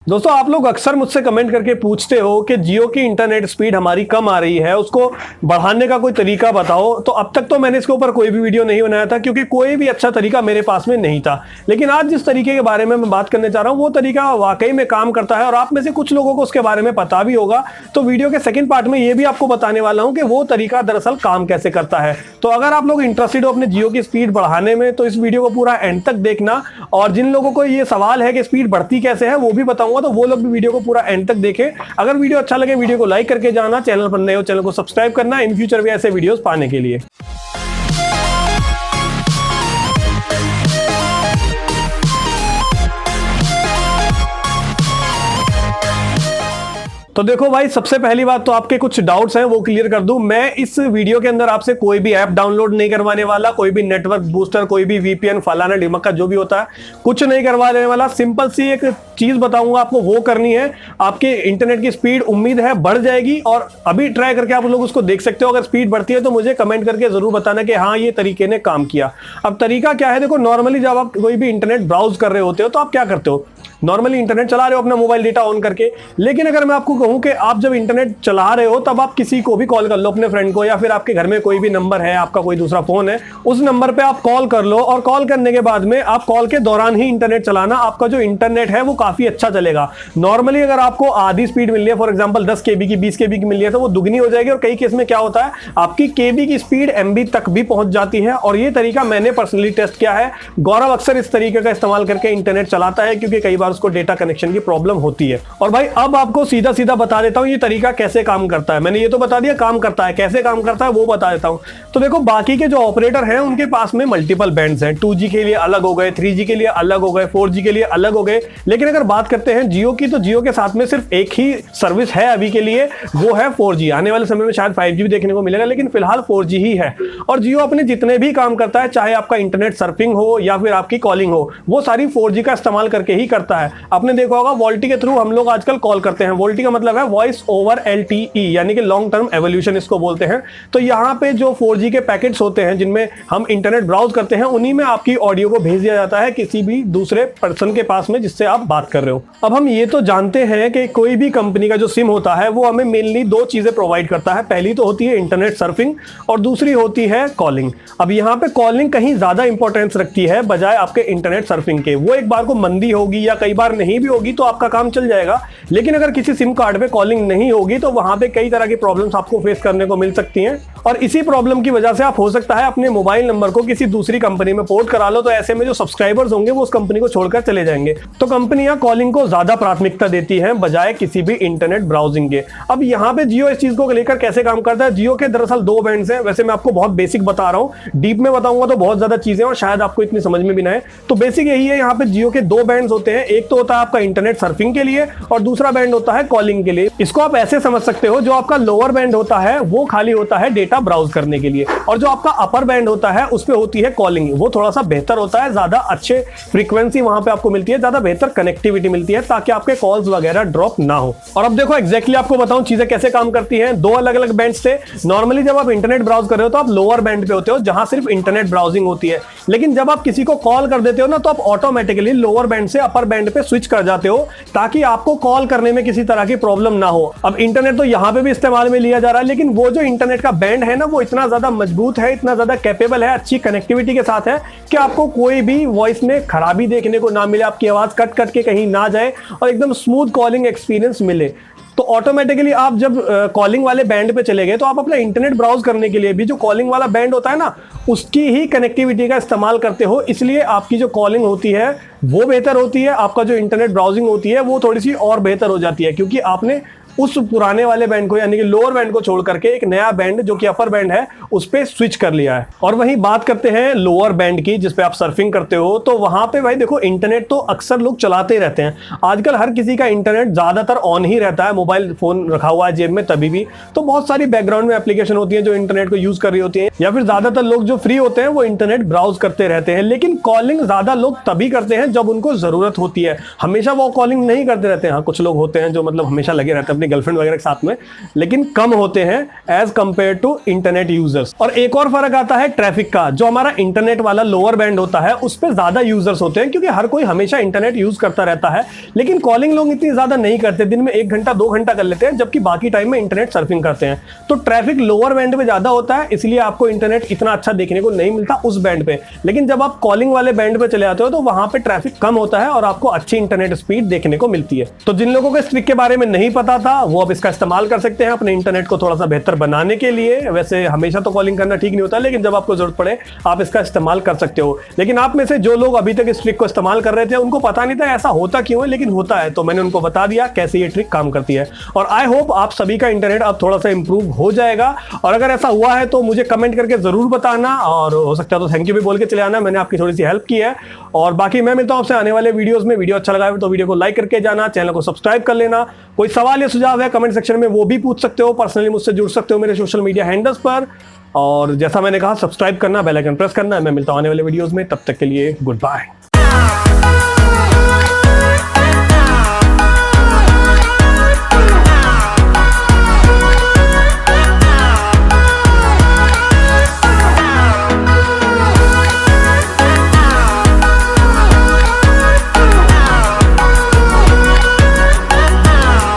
दोस्तों आप लोग अक्सर मुझसे कमेंट करके पूछते हो कि जियो की इंटरनेट स्पीड हमारी कम आ रही है, उसको बढ़ाने का कोई तरीका बताओ। तो अब तक तो मैंने इसके ऊपर कोई भी वीडियो नहीं बनाया था क्योंकि कोई भी अच्छा तरीका मेरे पास में नहीं था। लेकिन आज जिस तरीके के बारे में मैं बात करने जा रहा हूँ वो तरीका वाकई में काम करता है और आप में से कुछ लोगों को उसके बारे में पता भी होगा। तो वीडियो के सेकंड पार्ट में ये भी आपको बताने वाला हूँ कि वो तरीका दरअसल काम कैसे करता है। तो अगर आप लोग इंटरेस्टेड हो अपने जियो की स्पीड बढ़ाने में तो इस वीडियो को पूरा एंड तक देखना। और जिन लोगों को ये सवाल है कि स्पीड बढ़ती कैसे है वो भी बताऊंगा, तो वो लोग भी वीडियो को पूरा एंड तक देखें। अगर वीडियो अच्छा लगे वीडियो को लाइक करके जाना, चैनल पर नए हो चैनल को सब्सक्राइब करना इन फ्यूचर भी ऐसे वीडियोस पाने के लिए। तो देखो भाई, सबसे पहली बात तो आपके कुछ डाउट्स हैं वो क्लियर कर दूं। मैं इस वीडियो के अंदर आपसे कोई भी ऐप डाउनलोड नहीं करवाने वाला, कोई भी नेटवर्क बूस्टर, कोई भी वीपीएन फलाना ढिमका जो भी होता है कुछ नहीं करवाने वाला। सिंपल सी एक चीज बताऊंगा आपको, वो करनी है। आपके इंटरनेट की स्पीड उम्मीद है बढ़ जाएगी और अभी ट्राई करके आप लोग उसको देख सकते हो। अगर स्पीड बढ़ती है तो मुझे कमेंट करके जरूर बताना कि हाँ ये तरीके ने काम किया। अब तरीका क्या है, देखो नॉर्मली जब आप कोई भी इंटरनेट ब्राउज कर रहे होते हो तो आप क्या करते हो, नॉर्मली इंटरनेट चला रहे हो अपना मोबाइल डेटा ऑन करके। लेकिन अगर मैं आपको कहूं कि आप जब इंटरनेट चला रहे हो तब आप किसी को भी कॉल कर लो, अपने फ्रेंड को, या फिर आपके घर में कोई भी नंबर है, आपका कोई दूसरा फोन है, उस नंबर पे आप कॉल कर लो। और कॉल करने के बाद में आप कॉल के दौरान ही इंटरनेट चलाना। आपका जो इंटरनेट है वो काफी अच्छा चलेगा। नॉर्मली अगर आपको आधी स्पीड मिल रही है, फॉर एग्जाम्पल 10 KB की 20 KB की मिल रही है, तो वो दुगनी हो जाएगी। और कई केस में क्या होता है, आपकी KB की स्पीड MB तक भी पहुंच जाती है। और ये तरीका मैंने पर्सनली टेस्ट किया है। गौरव अक्सर इस तरीके का इस्तेमाल करके इंटरनेट चलाता है क्योंकि कई बार उसको डेटा कनेक्शन की प्रॉब्लम होती है। और भाई अब आपको सीधा सीधा बता देता हूं ये तरीका कैसे काम करता है। मैंने ये तो बता दिया काम करता है, कैसे काम करता है वो बता देता हूं। तो देखो, बाकी के जो ऑपरेटर हैं उनके पास में मल्टीपल बैंड्स हैं। 2G के लिए अलग हो गए, 3G के लिए अलग हो गए, 4G के लिए अलग हो गए। लेकिन अगर बात करते हैं जियो की, तो जियो के साथ में सिर्फ एक ही सर्विस है अभी के लिए, वो है 4G। आने वाले समय में शायद 5G भी देखने को मिलेगा, लेकिन फिलहाल 4G ही है। और जियो अपने जितने भी काम करता है, चाहे आपका इंटरनेट सर्फिंग हो या फिर आपकी कॉलिंग हो, वो सारी 4G का इस्तेमाल करके ही करता है। आपने देखा होगा वोल्टी के थ्रू हम लोग आजकल कॉल करते हैं। वोल्टी का मतलब है वॉइस ओवर LTE, यानी कि लॉन्ग टर्म एवोल्यूशन इसको बोलते हैं। तो यहाँ पे जो 4G के पैकेट्स होते हैं जिनमें हम इंटरनेट ब्राउज करते हैं, उन्हीं में आपकी ऑडियो को भेज दिया जाता है किसी भी दूसरे पर्सन के पास में जिससे आप बात कर रहे हो। अब हम ये तो जानते हैं कि कोई भी कंपनी का जो सिम होता है वो हमें मेनली दो चीजें प्रोवाइड करता है। पहली तो होती है इंटरनेट सर्फिंग और दूसरी होती है कॉलिंग। अब यहाँ पे कॉलिंग कहीं ज्यादा इंपॉर्टेंस रखती है बजाय आपके इंटरनेट सर्फिंग के। वो एक बार को मंदी होगी या कई बार नहीं भी होगी तो आपका काम चल जाएगा। लेकिन अगर किसी सिम कार्ड पे कॉलिंग नहीं होगी तो वहां पे कई तरह की प्रॉब्लम्स आपको फेस करने को मिल सकती हैं। और इसी प्रॉब्लम की वजह से आप हो सकता है अपने मोबाइल नंबर को किसी दूसरी कंपनी में पोर्ट करा लो, तो ऐसे में जो सब्सक्राइबर्स होंगे वो उस कंपनी को छोड़कर चले जाएंगे। तो कंपनियां कॉलिंग को ज्यादा प्राथमिकता देती हैं बजाय किसी भी इंटरनेट ब्राउजिंग के। अब यहाँ पे जियो इस चीज को लेकर कैसे काम करता है, जियो के दरअसल दो बैंड्स हैं। वैसे मैं आपको बहुत बेसिक बता रहा हूँ, डीप में बताऊंगा तो बहुत ज्यादा चीजें और शायद आपको इतनी समझ में भी ना आए। तो बेसिक यही है, यहाँ पे जियो के दो बैंड्स होते हैं। एक तो होता है आपका इंटरनेट सर्फिंग के लिए और दूसरा बैंड होता है कॉलिंग के लिए। इसको आप ऐसे समझ सकते हो, जो आपका लोअर बैंड होता है वो खाली होता है डेटा ब्राउज करने के लिए, और जो आपका अपर बैंड होता है उस पे होती है कॉलिंग। वो थोड़ा सा बेहतर होता है, ज्यादा अच्छे फ्रीक्वेंसी वहां पे आपको मिलती है, ज्यादा बेहतर कनेक्टिविटी मिलती है ताकि आपके कॉल्स वगैरह ड्रॉप ना हो। और अब देखो एग्जैक्टली आपको बताऊं चीजें कैसे काम करती हैं। दो अलग अलग बैंड से नॉर्मली जब आप इंटरनेट ब्राउज कर रहे हो तो आप लोअर बैंड पे होते हो जहां सिर्फ इंटरनेट ब्राउजिंग होती है। लेकिन जब आप किसी को कॉल कर देते हो ना तो आप ऑटोमेटिकली लोअर बैंड से अपर बैंड पे स्विच कर जाते हो ताकि आपको कॉल करने में किसी तरह की प्रॉब्लम ना हो। अब इंटरनेट तो यहां पे भी इस्तेमाल में लिया जा रहा है, लेकिन वो जो इंटरनेट का बैंड है ना वो इतना ज्यादा मजबूत है, इतना ज्यादा कैपेबल है, अच्छी कनेक्टिविटी के साथ है कि आपको कोई भी वॉइस में खराबी देखने को ना मिले, आपकी आवाज कट कट के कहीं ना जाए और एकदम स्मूथ कॉलिंग एक्सपीरियंस मिले। तो ऑटोमेटिकली आप जब कॉलिंग वाले बैंड पे चले गए तो आप अपना इंटरनेट ब्राउज करने के लिए भी जो कॉलिंग वाला बैंड होता है ना उसकी ही कनेक्टिविटी का इस्तेमाल करते हो। इसलिए आपकी जो कॉलिंग होती है वो बेहतर होती है, आपका जो इंटरनेट ब्राउजिंग होती है वो थोड़ी सी और बेहतर हो जाती है, क्योंकि आपने उस पुराने वाले बैंड को यानी कि लोअर बैंड को छोड़ करके एक नया बैंड जो कि अपर बैंड है उस पे स्विच कर लिया है। और वहीं बात करते हैं लोअर बैंड की जिस पे आप सर्फिंग करते हो, तो वहां पे भाई देखो इंटरनेट तो अक्सर लोग चलाते ही रहते हैं। आजकल हर किसी का इंटरनेट ज्यादातर ऑन ही रहता है, मोबाइल फोन रखा हुआ है जेब में तभी भी। तो बहुत सारी बैकग्राउंड में एप्लीकेशन होती है जो इंटरनेट को यूज कर रही होती है, या फिर ज्यादातर लोग जो फ्री होते हैं वो इंटरनेट ब्राउज करते रहते हैं। लेकिन कॉलिंग ज्यादा लोग तभी करते हैं जब उनको जरूरत होती है, हमेशा वो कॉलिंग नहीं करते रहते हैं। हाँ, कुछ लोग होते हैं जो मतलब हमेशा लगे रहते हैं अपनी गर्लफ्रेंड वगैरह के साथ में, लेकिन कम होते हैं as compare to internet users. और एक और फर्क आता है ट्रैफिक का। जो हमारा इंटरनेट वाला लोअर बैंड होता है उस पर ज्यादा यूजर्स होते हैं, क्योंकि हर कोई हमेशा इंटरनेट यूज करता रहता है, लेकिन कॉलिंग लोग इतनी ज्यादा नहीं करते, दिन में 1 घंटा 2 घंटा कर लेते हैं, जबकि बाकी टाइम में इंटरनेट सर्फिंग करते हैं। तो ट्रैफिक लोअर बैंड पे ज्यादा होता है, इसलिए आपको इंटरनेट इतना अच्छा देखने को नहीं मिलता उस बैंड पे। लेकिन जब आप कॉलिंग वाले बैंड पे चले आते हो तो वहां पे ट्रैफिक कम होता है और आपको अच्छी इंटरनेट स्पीड देखने को मिलती है। तो जिन लोगों को इस ट्रिक के बारे में नहीं पता था वो अब इसका इस्तेमाल कर सकते हैं अपने इंटरनेट को थोड़ा सा बेहतर बनाने के लिए। वैसे हमेशा तो कॉलिंग करना ठीक नहीं होता, लेकिन जब आपको जरूरत पड़े आप इसका इस्तेमाल कर सकते हो। लेकिन आप में से जो लोग अभी तक इस ट्रिक को इस्तेमाल कर रहे थे उनको पता नहीं था ऐसा होता क्यों है, लेकिन होता है। तो मैंने उनको बता दिया कैसे ये ट्रिक काम करती है, और आई होप आप सभी का इंटरनेट अब थोड़ा सा इंप्रूव हो जाएगा। और अगर ऐसा हुआ है तो मुझे कमेंट करके जरूर बताना, और हो सकता है तो थैंक यू भी बोल के चले आना, मैंने आपकी थोड़ी सी हेल्प की है। और बाकी मैं मिलता हूं आपसे आने वाले वीडियोस में। वीडियो अच्छा लगा तो वीडियो को लाइक करके जाना, चैनल को सब्सक्राइब कर लेना। कोई सवाल या सुझाव है कमेंट सेक्शन में वो भी पूछ सकते हो, पर्सनली मुझसे जुड़ सकते हो मेरे सोशल मीडिया हैंडल्स पर। और जैसा मैंने कहा सब्सक्राइब करना, बेल आइकन प्रेस करना। मैं मिलता हूं आने वाले वीडियोस में, तब तक के लिए गुड बाय।